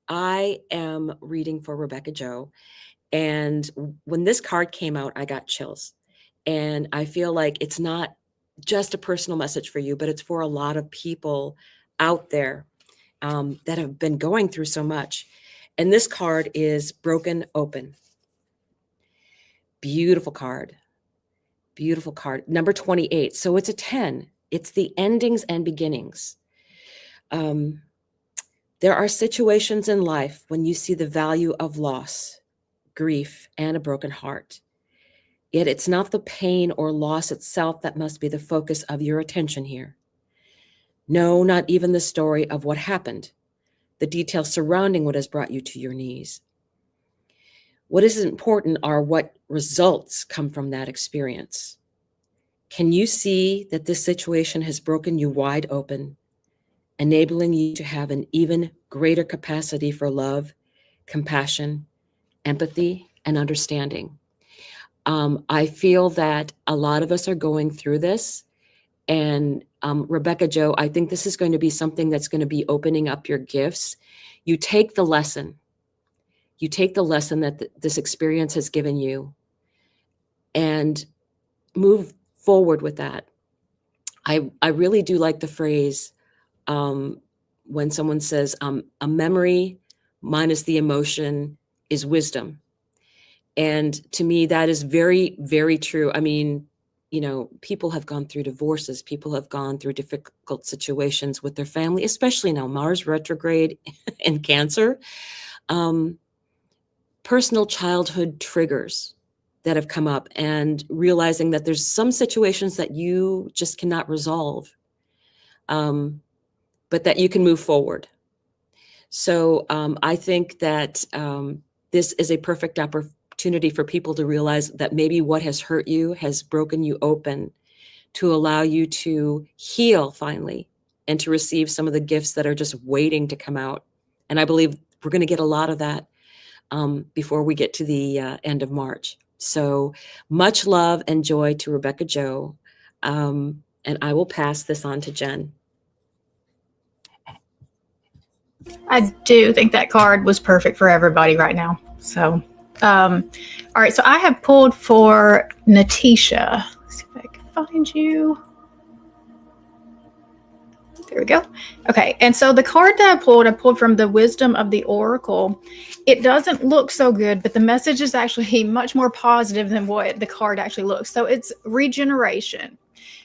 C: I am reading for Rebecca Jo. And when this card came out, I got chills. And I feel like it's not just a personal message for you, but it's for a lot of people out there that have been going through so much. And this card is Broken Open. Beautiful card. Beautiful card. Number 28. So it's a 10. It's the endings and beginnings. There are situations in life when you see the value of loss, grief, and a broken heart. Yet it's not the pain or loss itself that must be the focus of your attention here. No, not even the story of what happened, the details surrounding what has brought you to your knees. What is important are what results come from that experience. Can you see that this situation has broken you wide open, enabling you to have an even greater capacity for love, compassion, empathy, and understanding? I feel that a lot of us are going through this. And Rebecca Jo, I think this is going to be something that's going to be opening up your gifts. You take the lesson. You take the lesson that this experience has given you and move forward with that. I really do like the phrase when someone says a memory minus the emotion is wisdom. And to me, that is very, very true. I mean, you know, people have gone through divorces. People have gone through difficult situations with their family, especially now, Mars retrograde and Cancer. Personal childhood triggers that have come up and realizing that there's some situations that you just cannot resolve, but that you can move forward. So I think that this is a perfect opportunity for people to realize that maybe what has hurt you has broken you open to allow you to heal finally and to receive some of the gifts that are just waiting to come out. And I believe we're going to get a lot of that before we get to the end of March. So much love and joy to Rebecca Jo. And I will pass this on to Jen.
D: I do think that card was perfect for everybody right now. So All right, so I have pulled for Natisha. Let's see if I can find you. There we go. Okay, and so the card that I pulled from the Wisdom of the Oracle. It doesn't look so good, but the message is actually much more positive than what the card actually looks. So it's regeneration.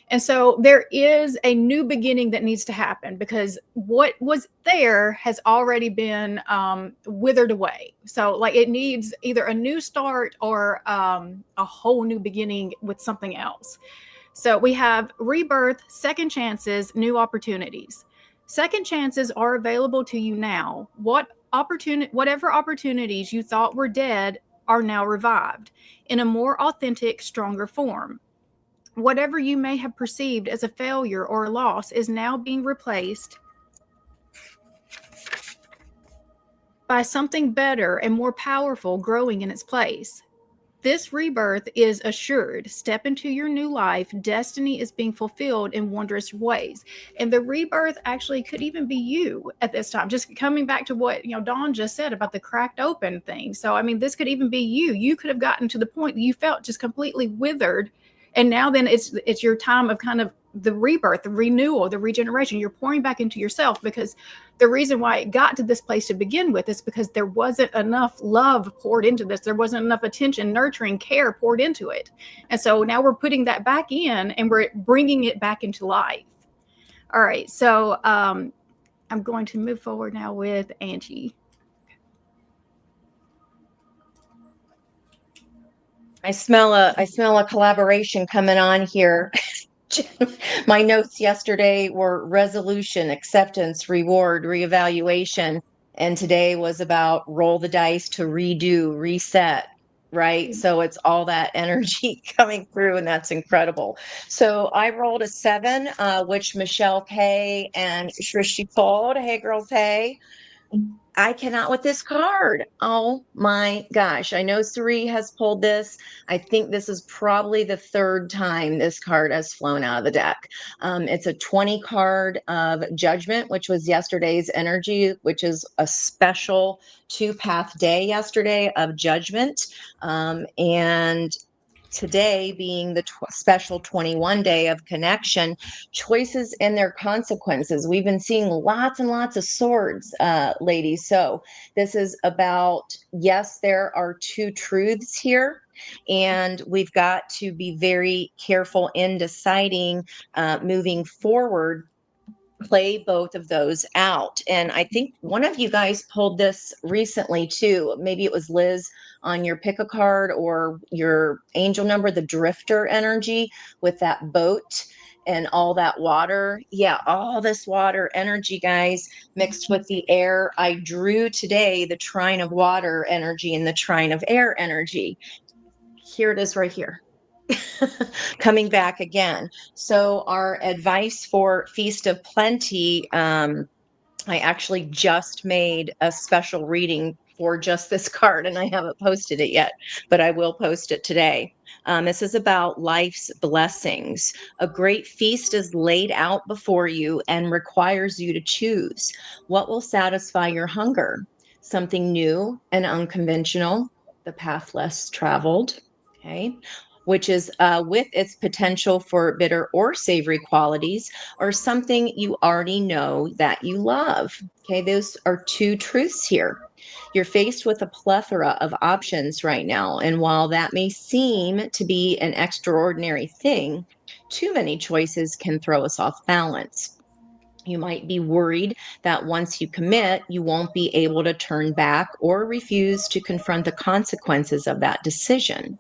D: And so there is a new beginning that needs to happen, because what was there has already been withered away. So like it needs either a new start or a whole new beginning with something else. So we have rebirth, second chances, new opportunities. Second chances are available to you now. Whatever opportunities you thought were dead are now revived in a more authentic, stronger form. Whatever you may have perceived as a failure or a loss is now being replaced by something better and more powerful growing in its place. This rebirth is assured. Step into your new life. Destiny is being fulfilled in wondrous ways. And the rebirth actually could even be you at this time. Just coming back to what, Dawn just said about the cracked open thing. So, I mean, this could even be you. You could have gotten to the point that you felt just completely withered. And now then it's your time of kind of the rebirth, the renewal, the regeneration. You're pouring back into yourself, because the reason why it got to this place to begin with is because there wasn't enough love poured into this. There wasn't enough attention, nurturing, care poured into it. And so now we're putting that back in and we're bringing it back into life. All right. So I'm going to move forward now with Angie.
B: I smell a collaboration coming on here. My notes yesterday were resolution, acceptance, reward, reevaluation. And today was about roll the dice to redo, reset, right? So it's all that energy coming through, and that's incredible. So I rolled a 7, which Michelle K and Shrishti pulled. Hey, girls, hey. I cannot with this card. Oh my gosh. I know Sari has pulled this. I think this is probably the 3rd time this card has flown out of the deck. It's a 20 card of Judgment, which was yesterday's energy, which is a special 2-path day yesterday of Judgment. And today being the special 21 day of connection, choices and their consequences. We've been seeing lots and lots of swords, ladies. So this is about, yes, there are 2 truths here, and we've got to be very careful in deciding moving forward. Play both of those out. And I think one of you guys pulled this recently too. Maybe it was Liz on your pick a card or your angel number, the drifter energy with that boat and all that water. Yeah, all this water energy, guys, mixed with the air. I drew today the trine of water energy and the trine of air energy. Here it is right here. Coming back again. So our advice for Feast of Plenty, I actually just made a special reading for just this card, and I haven't posted it yet, but I will post it today. This is about life's blessings. A great feast is laid out before you and requires you to choose what will satisfy your hunger. Something new and unconventional, the path less traveled. Okay. Which is with its potential for bitter or savory qualities, or something you already know that you love. Okay, those are 2 truths here. You're faced with a plethora of options right now. And while that may seem to be an extraordinary thing, too many choices can throw us off balance. You might be worried that once you commit, you won't be able to turn back or refuse to confront the consequences of that decision.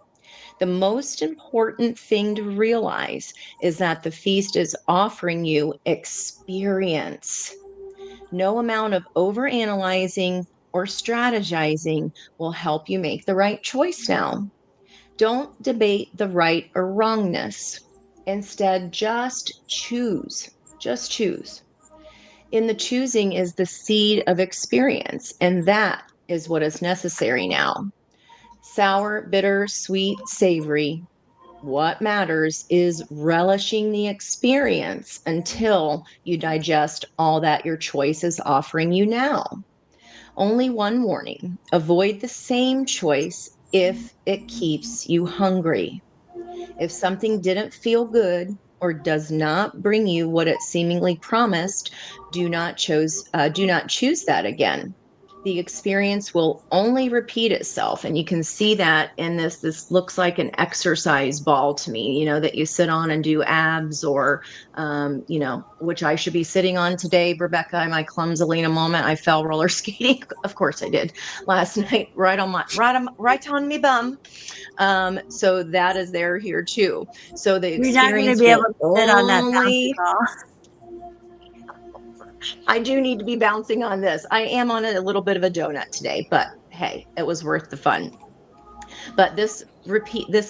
B: The most important thing to realize is that the feast is offering you experience. No amount of overanalyzing or strategizing will help you make the right choice now. Don't debate the right or wrongness. Instead, just choose. Just choose. In the choosing is the seed of experience, and that is what is necessary now. Sour, bitter, sweet, savory. What matters is relishing the experience until you digest all that your choice is offering you now. Only one warning: avoid the same choice if it keeps you hungry. If something didn't feel good or does not bring you what it seemingly promised, do not choose that again. The experience will only repeat itself. And you can see that in this. This looks like an exercise ball to me, you know, that you sit on and do abs or, you know, which I should be sitting on today, Rebecca. In my clumsily in a moment, I fell roller skating. Of course I did last night, right on me bum. So that is there here too. So the
A: You're not going to
B: experience
A: be able
B: will
A: to sit on that bouncy
B: only,
A: ball.
B: I do need to be bouncing on this. I am on a little bit of a donut today, but hey, it was worth the fun. But this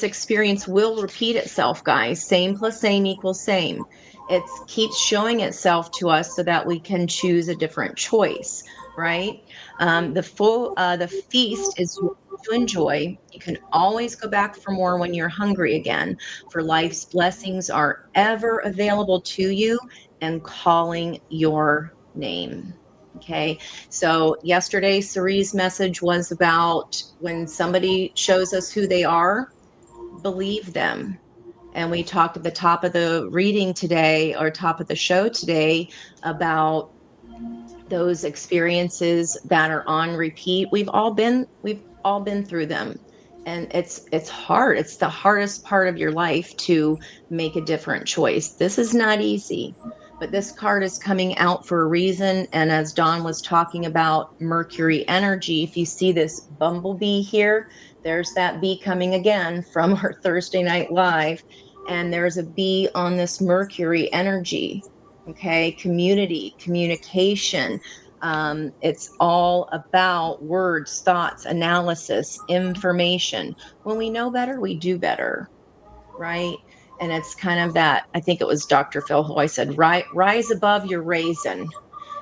B: experience will repeat itself, guys. Same plus same equals same. It keeps showing itself to us so that we can choose a different choice, right? The feast is yours to enjoy. You can always go back for more when you're hungry again, for life's blessings are ever available to you and calling your name. Okay. So yesterday, Cerie's message was about when somebody shows us who they are, believe them. And we talked at the top of the reading today, or top of the show today, about those experiences that are on repeat. We've all been through them. And it's hard. It's the hardest part of your life to make a different choice. This is not easy. But this card is coming out for a reason. And as Dawn was talking about Mercury energy, if you see this bumblebee here, there's that bee coming again from our Thursday night live. And there's a bee on this Mercury energy. Okay, community, communication. It's all about words, thoughts, analysis, information. When we know better, we do better, right? And it's kind of that, I think it was Dr. Phil who I said, rise above your raisin.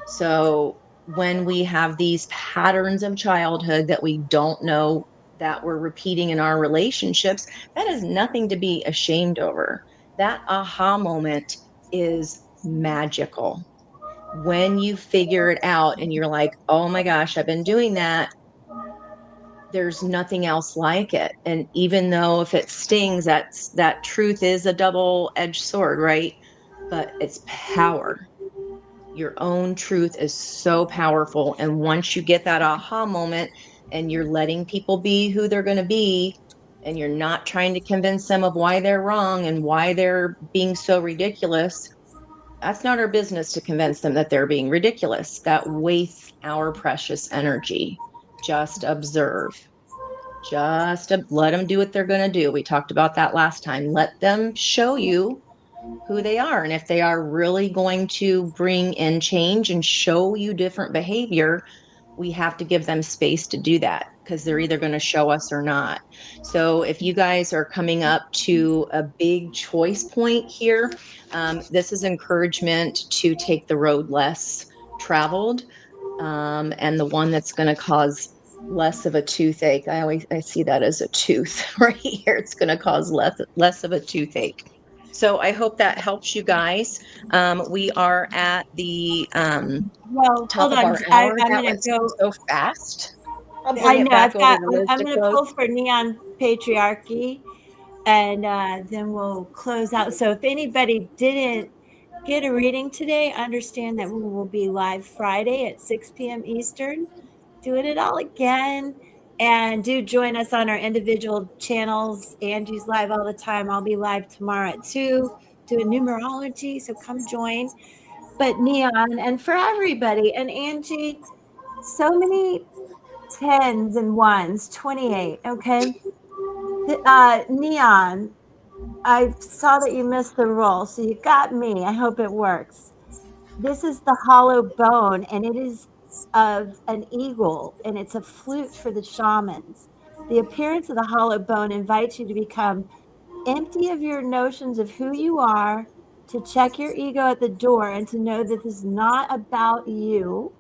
B: So when we have these patterns of childhood that we don't know that we're repeating in our relationships, that is nothing to be ashamed over. That aha moment is magical. When you figure it out and you're like, oh my gosh, I've been doing that, there's nothing else like it. And even though if it stings, that truth is a double-edged sword, right? But it's power. Your own truth is so powerful. And once you get that aha moment and you're letting people be who they're going to be, and you're not trying to convince them of why they're wrong and why they're being so ridiculous, that's not our business to convince them that they're being ridiculous. That wastes our precious energy. Just observe. Just let them do what they're going to do. We talked about that last time. Let them show you who they are. And if they are really going to bring in change and show you different behavior, we have to give them space to do that, because they're either going to show us or not. So if you guys are coming up to a big choice point here, this is encouragement to take the road less traveled, and the one that's going to cause less of a toothache. I see that as a tooth right here. It's going to cause less of a toothache. So I hope that helps you guys. We are at the
A: Well,
B: top
A: hold
B: of
A: on.
B: our
A: I'm
B: hour. That
A: going
B: went
A: to go.
B: so fast. I'll
A: I
B: bring it
A: know.
B: back over to Liz
A: I'm
B: to
A: going to
B: close.
A: pull for Neon Patriarchy, and then we'll close out. So if anybody didn't get a reading today, understand that we will be live Friday at 6 p.m. Eastern, doing it all again. And do join us on our individual channels. Angie's live all the time. I'll be live tomorrow at 2 doing numerology. So come join. But Neon, and for everybody, and Angie, so many tens and ones, 28. Okay. Neon, I saw that you missed the roll, so you got me. I hope it works. This is the hollow bone, and it is of an eagle, and it's a flute for the shamans. The appearance of the hollow bone invites you to become empty of your notions of who you are, to check your ego at the door, and to know that this is not about you.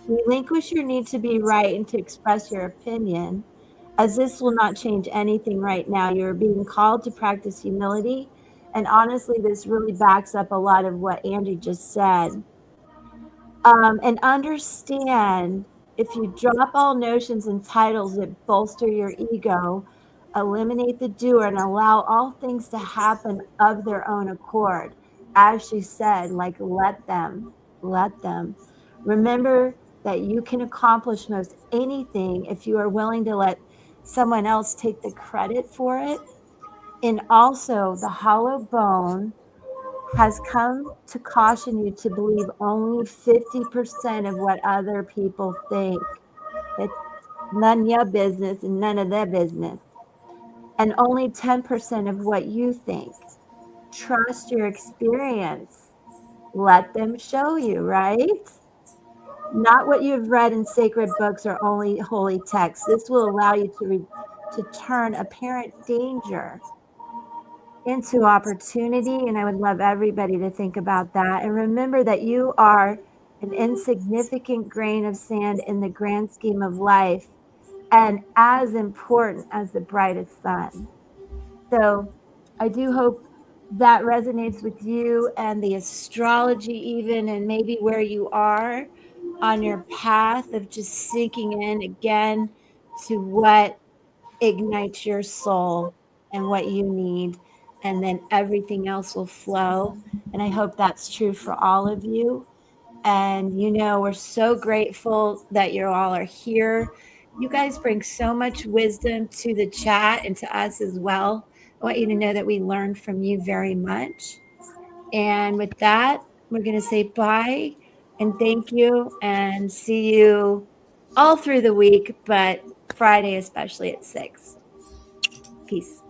A: Relinquish your need to be right and to express your opinion, as this will not change anything right now. You're being called to practice humility. And honestly, this really backs up a lot of what Angie just said. And understand If you drop all notions and titles that bolster your ego, eliminate the doer, and allow all things to happen of their own accord, as she said, like let them. Remember that you can accomplish most anything if you are willing to let someone else take the credit for it. And also, the hollow bone has come to caution you to believe only 50% of what other people think. It's none of your business and none of their business. And only 10% of what you think. Trust your experience. Let them show you, right? Not what you've read in sacred books or only holy texts. This will allow you to turn apparent danger into opportunity. And I would love everybody to think about that. And remember that you are an insignificant grain of sand in the grand scheme of life, and as important as the brightest sun. So I do hope that resonates with you and the astrology, even, and maybe where you are on your path of just sinking in again to what ignites your soul and what you need. And then everything else will flow. And I hope that's true for all of you. And, we're so grateful that you all are here. You guys bring so much wisdom to the chat and to us as well. I want you to know that we learned from you very much. And with that, we're going to say bye and thank you and see you all through the week, but Friday especially at 6. Peace.